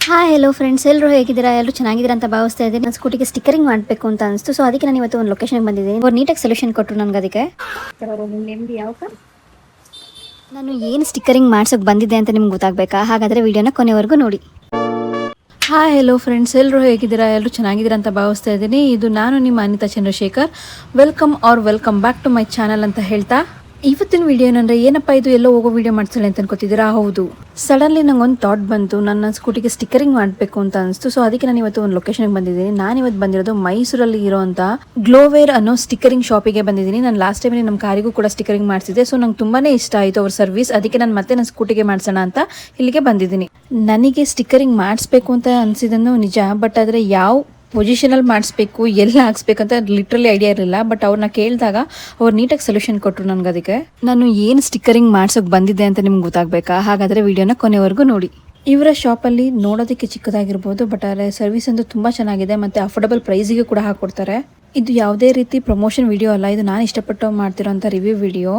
Hi hello friends, ಎಲ್ಲರೂ ಹೇಗಿದ್ದೀರಾ? ಎಲ್ಲರೂ ಚೆನ್ನಾಗಿದ್ದೀರಾ ಅಂತ ಭಾವಿಸ್ತಾ ಇದ್ದೀನಿ. ನನ್ನ ಸ್ಕೂಟಿಗೆ ಸ್ಟಿಕ್ಕರಿಂಗ್ ಮಾಡಬೇಕು ಅಂತ ಅನಿಸ್ತು. ಸೊ ಅದಕ್ಕೆ ನಾನು ಇವತ್ತು ಒಂದು ಲೊಕೇಶನ್ಗೆ ಬಂದಿದ್ದೀನಿ. ಅವ್ರು ನೀಟಾಗಿ ಸೊಲ್ಯೂಷನ್ ಕೊಟ್ಟರು ನನಗೆ. ಅದಕ್ಕೆ ನಾನು ಏನು ಸ್ಟಿಕ್ಕರಿಂಗ್ ಮಾಡ್ಸೋಕೆ ಬಂದಿದ್ದೆ ಅಂತ ನಿಮ್ಗೆ ಗೊತ್ತಾಗಬೇಕಾ? ಹಾಗಾದರೆ ವಿಡಿಯೋನ ಕೊನೆವರೆಗೂ ನೋಡಿ. ಹಾಯ್ ಹೆಲೋ ಫ್ರೆಂಡ್ಸ್, ಎಲ್ಲರೂ ಹೇಗಿದ್ದೀರಾ? ಎಲ್ಲರೂ ಚೆನ್ನಾಗಿದ್ದೀರಾ ಅಂತ ಭಾವಿಸ್ತಾ ಇದ್ದೀನಿ. ಇದು ನಾನು ನಿಮ್ಮ Anita Chandrashekhar. Welcome back to my channel ಅಂತ ಹೇಳ್ತಾ, ಇವತ್ತಿನ ವಿಡಿಯೋ ಏನಂದರೆ, ಏನಪ್ಪ ಇದು ಎಲ್ಲೋ ಹೋಗೋ ವಿಡಿಯೋ ಮಾಡ್ಸಲ್ಲ ಅಂತ ಅನ್ಕೋತಿದ್ದೀರಾ? ಹೌದು, ಸಡನ್ಲಿ ನಂಗೊಂದು ಥಾಟ್ ಬಂತು. ನನ್ನ ಸ್ಕೂಟಿಗೆ ಸ್ಟಿಕ್ಕರಿಂಗ್ ಮಾಡಬೇಕು ಅಂತ ಅನಿಸ್ತು. ಸೊ ಅದಕ್ಕೆ ನಾನು ಇವತ್ತು ಒಂದು ಲೊಕೇಶನ್ಗೆ ಬಂದಿದ್ದೀನಿ. ನಾನು ಇವತ್ತು ಬಂದಿರೋದು ಮೈಸೂರಲ್ಲಿ ಇರೋಂಥ ಗ್ಲೋವೇರ್ ಅನ್ನೋ ಸ್ಟಿಕ್ಕರಿಂಗ್ ಶಾಪಿಗೆ ಬಂದಿದ್ದೀನಿ. ನಾನು ಲಾಸ್ಟ್ ಟೈಮ್ ನಮ್ಮ ಕಾರಿಗೂ ಕೂಡ ಸ್ಟಿಕ್ಕರಿಂಗ್ ಮಾಡಿಸಿದ್ದೆ. ಸೊ ನಂಗೆ ತುಂಬಾ ಇಷ್ಟ ಆಯಿತು ಅವ್ರ ಸರ್ವಿಸ್. ಅದಕ್ಕೆ ನಾನು ಮತ್ತೆ ನನ್ನ ಸ್ಕೂಟಿಗೆ ಮಾಡಿಸೋಣ ಅಂತ ಇಲ್ಲಿಗೆ ಬಂದಿದ್ದೀನಿ. ನನಗೆ ಸ್ಟಿಕ್ಕರಿಂಗ್ ಮಾಡಿಸ್ಬೇಕು ಅಂತ ಅನಿಸಿದ್ದನ್ನು ನಿಜ, ಬಟ್ ಆದರೆ ಯಾವ ಪೊಸಿಷನಲ್ಲಿ ಮಾಡಿಸ್ಬೇಕು, ಎಲ್ಲ ಹಾಕ್ಸ್ಬೇಕಂತ ಲಿಟ್ರಲಿ ಐಡಿಯಾ ಇರಲಿಲ್ಲ. ಬಟ್ ಅವ್ರನ್ನ ಕೇಳಿದಾಗ ಅವ್ರು ನೀಟಾಗಿ ಸೊಲ್ಯೂಷನ್ ಕೊಟ್ಟರು ನನಗೆ. ಅದಕ್ಕೆ ನಾನು ಏನು ಸ್ಟಿಕ್ಕರಿಂಗ್ ಮಾಡ್ಸೋಕೆ ಬಂದಿದ್ದೆ ಅಂತ ನಿಮ್ಗೆ ಗೊತ್ತಾಗಬೇಕಾ? ಹಾಗಾದರೆ ವಿಡಿಯೋನ ಕೊನೆವರೆಗೂ ನೋಡಿ. ಇವರ ಶಾಪಲ್ಲಿ ನೋಡೋದಕ್ಕೆ ಚಿಕ್ಕದಾಗಿರ್ಬೋದು, ಬಟ್ ಆದರೆ ಸರ್ವಿಸ್ ಅಂತೂ ತುಂಬ ಚೆನ್ನಾಗಿದೆ ಮತ್ತು ಅಫೋರ್ಡಬಲ್ ಪ್ರೈಸಿಗೆ ಕೂಡ ಹಾಕ್ಕೊಡ್ತಾರೆ. ಇದು ಯಾವುದೇ ರೀತಿ ಪ್ರಮೋಷನ್ ವಿಡಿಯೋ ಅಲ್ಲ, ಇದು ನಾನು ಇಷ್ಟಪಟ್ಟು ಮಾಡ್ತಿರೋಂಥ ರಿವ್ಯೂ ವಿಡಿಯೋ.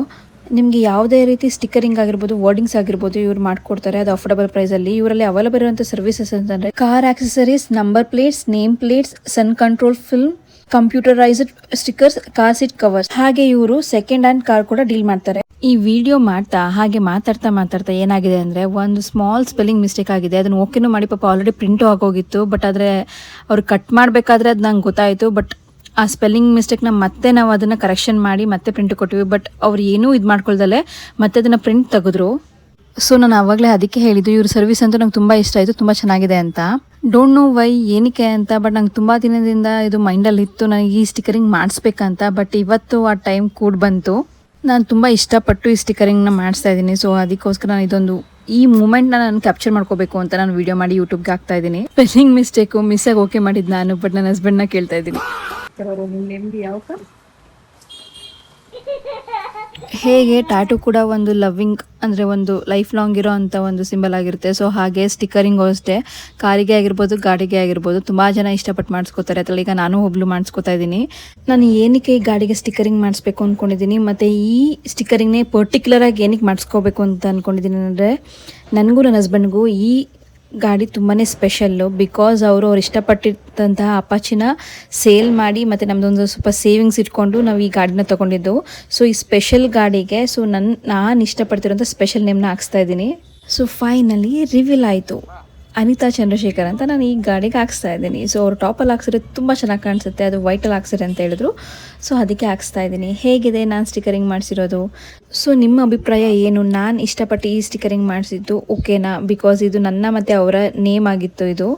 ನಿಮಗೆ ಯಾವುದೇ ರೀತಿ ಸ್ಟಿಕ್ಕರಿಂಗ್ ಆಗಿರ್ಬೋದು, ವರ್ಡಿಂಗ್ಸ್ ಆಗಿರ್ಬೋದು ಇವ್ರು ಮಾಡ್ಕೊಡ್ತಾರೆ. ಅದು ಅಫೋರ್ಡಬಲ್ ಪ್ರೈಸಲ್ಲಿ. ಇವರಲ್ಲಿ ಅವೈಲಬಲ್ ಇರುವಂಥ ಸರ್ವಿಸಸ್ ಅಂತಂದರೆ car accessories, number plates, name plates, sun control film, computerised stickers, car seat covers, ಹಾಗೆ ಇವರು ಸೆಕೆಂಡ್ ಹ್ಯಾಂಡ್ ಕಾರ್ ಕೂಡ ಡೀಲ್ ಮಾಡ್ತಾರೆ. ಈ ವಿಡಿಯೋ ಮಾಡ್ತಾ ಹಾಗೆ ಮಾತಾಡ್ತಾ ಏನಾಗಿದೆ ಅಂದರೆ, ಒಂದು ಸ್ಮಾಲ್ ಸ್ಪೆಲ್ಲಿಂಗ್ ಮಿಸ್ಟೇಕ್ ಆಗಿದೆ. ಅದನ್ನು ಓಕೆನೂ ಮಾಡಿ ಪಾಪ ಆಲ್ರೆಡಿ ಪ್ರಿಂಟು ಆಗೋಗಿತ್ತು. ಬಟ್ ಆದರೆ ಅವ್ರು ಕಟ್ ಮಾಡಬೇಕಾದ್ರೆ ಅದು ನಂಗೆ ಗೊತ್ತಾಯಿತು. ಬಟ್ ಆ ಸ್ಪೆಲ್ಲಿಂಗ್ ಮಿಸ್ಟೇಕ್ನ ಮತ್ತೆ ನಾವು ಅದನ್ನು ಕರೆಕ್ಷನ್ ಮಾಡಿ ಮತ್ತೆ ಪ್ರಿಂಟ್ ಕೊಟ್ಟಿವಿ. ಬಟ್ ಅವ್ರು ಏನೂ ಇದು ಮಾಡ್ಕೊಳ್ದಲ್ಲೇ ಮತ್ತೆ ಅದನ್ನು ಪ್ರಿಂಟ್ ತೆಗೆದ್ರು. ಸೊ ನಾನು ಆವಾಗಲೇ ಅದಕ್ಕೆ ಹೇಳಿದ್ದು, ಇವ್ರ ಸರ್ವಿಸ್ ಅಂತೂ ನಂಗೆ ತುಂಬ ಇಷ್ಟ ಆಯಿತು, ತುಂಬ ಚೆನ್ನಾಗಿದೆ ಅಂತ. ಡೋಂಟ್ ನೋ ವೈ, ಏನಕ್ಕೆ ಅಂತ. ಬಟ್ ನಂಗೆ ತುಂಬ ದಿನದಿಂದ ಇದು ಮೈಂಡಲ್ಲಿ ಇತ್ತು, ನನಗೆ ಈ ಸ್ಟಿಕ್ಕರಿಂಗ್ ಮಾಡಿಸ್ಬೇಕಂತ. ಬಟ್ ಇವತ್ತು ಆ ಟೈಮ್ ಕೂಡ ಬಂತು. ನಾನು ತುಂಬ ಇಷ್ಟಪಟ್ಟು ಈ ಸ್ಟಿಕ್ಕರಿಂಗ್ನ ಮಾಡಿಸ್ತಾ ಇದ್ದೀನಿ. ಸೊ ಅದಕ್ಕೋಸ್ಕರ ನಾನು ಇದೊಂದು ಈ ಮೂಮೆಂಟ್ನ ನಾನು ಕ್ಯಾಪ್ಚರ್ ಮಾಡ್ಕೋಬೇಕು ಅಂತ ನಾನು ವಿಡಿಯೋ ಮಾಡಿ ಯೂಟ್ಯೂಬ್ಗೆ ಹಾಕ್ತಾ ಇದ್ದೀನಿ. ಸ್ಪೆಲ್ಲಿಂಗ್ ಮಿಸ್ಟೇಕು ಮಿಸ್ಸಾಗಿ ಓಕೆ ಮಾಡಿದ್ದು ನಾನು, ಬಟ್ ನನ್ನ ಹಸ್ಬೆಂಡ್ನ ಕೇಳ್ತಾ ಇದ್ದೀನಿ. ಹೇಗೆ ಟ್ಯಾಟೂ ಕೂಡ ಒಂದು ಲವ್ವಿಂಗ್ ಅಂದರೆ ಒಂದು ಲೈಫ್ ಲಾಂಗ್ ಇರೋ ಅಂಥ ಒಂದು ಸಿಂಬಲ್ ಆಗಿರುತ್ತೆ. ಸೊ ಹಾಗೆ ಸ್ಟಿಕ್ಕರಿಂಗು ಅಷ್ಟೇ, ಕಾರಿಗೆ ಆಗಿರ್ಬೋದು, ಗಾಡಿಗೆ ಆಗಿರ್ಬೋದು, ತುಂಬ ಜನ ಇಷ್ಟಪಟ್ಟು ಮಾಡಿಸ್ಕೋತಾರೆ. ಅದರಲ್ಲಿ ಈಗ ನಾನು ಒಬ್ಳು ಮಾಡಿಸ್ಕೋತಾ ಇದ್ದೀನಿ. ನಾನು ಏನಕ್ಕೆ ಈ ಗಾಡಿಗೆ ಸ್ಟಿಕ್ಕರಿಂಗ್ ಮಾಡಿಸ್ಬೇಕು ಅಂದ್ಕೊಂಡಿದ್ದೀನಿ, ಮತ್ತು ಈ ಸ್ಟಿಕ್ಕರಿಂಗ್ನೇ ಪರ್ಟಿಕ್ಯುಲರಾಗಿ ಏನಕ್ಕೆ ಮಾಡಿಸ್ಕೋಬೇಕು ಅಂತ ಅಂದ್ಕೊಂಡಿದ್ದೀನಿ ಅಂದರೆ, ನನಗೂ ನನ್ನ ಹಸ್ಬೆಂಡ್ಗೂ ಈ ಗಾಡಿ ತುಂಬಾ ಸ್ಪೆಷಲ್ಲು. ಬಿಕಾಸ್ ಅವ್ರು ಇಷ್ಟಪಟ್ಟಿದ್ದಂತಹ ಅಪಾಚಿನ ಸೇಲ್ ಮಾಡಿ ಮತ್ತು ನಮ್ಮದೊಂದು ಸ್ವಲ್ಪ ಸೇವಿಂಗ್ಸ್ ಇಟ್ಕೊಂಡು ನಾವು ಈ ಗಾಡಿನ ತೊಗೊಂಡಿದ್ದು. ಸೊ ಈ ಸ್ಪೆಷಲ್ ಗಾಡಿಗೆ ನಾನು ಇಷ್ಟಪಡ್ತಿರೋಂಥ ಸ್ಪೆಷಲ್ ನೇಮ್ನ ಹಾಕ್ಸ್ತಾ ಇದ್ದೀನಿ. ಸೊ ಫೈನಲಿ ರಿವೀಲ್ ಆಯಿತು, ಅನಿತಾ ಚಂದ್ರಶೇಖರ್ ಅಂತ ನಾನು ಈ ಗಾಡಿಗೆ ಹಾಕ್ಸ್ತಾ ಇದ್ದೀನಿ. ಸೊ ಅವ್ರು ಟಾಪಲ್ಲಿ ಹಾಕ್ಸಿದ್ರೆ ತುಂಬ ಚೆನ್ನಾಗಿ ಕಾಣಿಸುತ್ತೆ, ಅದು ವೈಟಲ್ಲಿ ಹಾಕ್ಸಿರಿ ಅಂತ ಹೇಳಿದ್ರು. ಸೊ ಅದಕ್ಕೆ ಹಾಕ್ಸ್ತಾ ಇದ್ದೀನಿ. ಹೇಗಿದೆ ನಾನು ಸ್ಟಿಕ್ಕರಿಂಗ್ ಮಾಡಿಸಿರೋದು? ಸೊ ನಿಮ್ಮ ಅಭಿಪ್ರಾಯ ಏನು? ನಾನು ಇಷ್ಟಪಟ್ಟು ಈ ಸ್ಟಿಕ್ಕರಿಂಗ್ ಮಾಡಿಸಿದ್ದು ಓಕೆನಾ? ಬಿಕಾಸ್ ಇದು ನನ್ನ ಮತ್ತು ಅವರ ನೇಮ್ ಆಗಿತ್ತು. ಇದು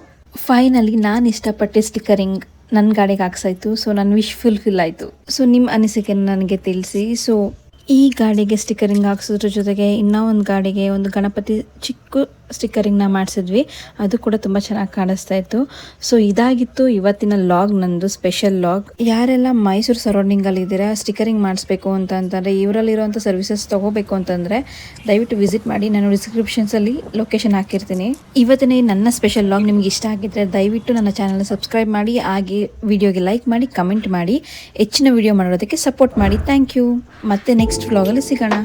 ಫೈನಲಿ ನಾನು ಇಷ್ಟಪಟ್ಟು ಸ್ಟಿಕ್ಕರಿಂಗ್ ನನ್ನ ಗಾಡಿಗೆ ಹಾಕ್ಸಾಯ್ತು. ಸೊ ನನ್ನ ವಿಶ್ ಫುಲ್ಫಿಲ್ ಆಯಿತು. ಸೊ ನಿಮ್ಮ ಅನಿಸಿಕೆ ನನಗೆ ತಿಳಿಸಿ. ಸೊ ಈ ಗಾಡಿಗೆ ಸ್ಟಿಕ್ಕರಿಂಗ್ ಹಾಕ್ಸೋದ್ರ ಜೊತೆಗೆ ಇನ್ನೂ ಒಂದು ಗಾಡಿಗೆ ಒಂದು ಗಣಪತಿ ಚಿಕ್ಕ ಸ್ಟಿಕ್ಕರಿಂಗ್ನ ಮಾಡಿಸಿದ್ವಿ. ಅದು ಕೂಡ ತುಂಬ ಚೆನ್ನಾಗಿ ಕಾಣಿಸ್ತಾ ಇತ್ತು. ಸೊ ಇದಾಗಿತ್ತು ಇವತ್ತಿನ ಲಾಗ್, ನಂದು ಸ್ಪೆಷಲ್ ಲಾಗ್. ಯಾರೆಲ್ಲ ಮೈಸೂರು ಸರೌಂಡಿಂಗಲ್ಲಿ ಇದ್ದೀರಾ, ಸ್ಟಿಕ್ಕರಿಂಗ್ ಮಾಡಿಸ್ಬೇಕು ಅಂತಂದರೆ, ಇವರಲ್ಲಿರುವಂಥ ಸರ್ವಿಸಸ್ ತೊಗೋಬೇಕು ಅಂತಂದರೆ ದಯವಿಟ್ಟು ವಿಸಿಟ್ ಮಾಡಿ. ನಾನು ಡಿಸ್ಕ್ರಿಪ್ಷನ್ಸಲ್ಲಿ ಲೊಕೇಶನ್ ಹಾಕಿರ್ತೀನಿ. ಇವತ್ತಿನ ನನ್ನ ಸ್ಪೆಷಲ್ ಲಾಗ್ ನಿಮ್ಗೆ ಇಷ್ಟ ಆಗಿದ್ದರೆ ದಯವಿಟ್ಟು ನನ್ನ ಚಾನಲ್ನ ಸಬ್ಸ್ಕ್ರೈಬ್ ಮಾಡಿ, ಹಾಗೆ ವಿಡಿಯೋಗೆ ಲೈಕ್ ಮಾಡಿ, ಕಮೆಂಟ್ ಮಾಡಿ, ಹೆಚ್ಚಿನ ವಿಡಿಯೋ ಮಾಡೋದಕ್ಕೆ ಸಪೋರ್ಟ್ ಮಾಡಿ. Thank you. ಮತ್ತೆ ನೆಕ್ಸ್ಟ್ ವ್ಲಾಗಲ್ಲಿ ಸಿಗೋಣ.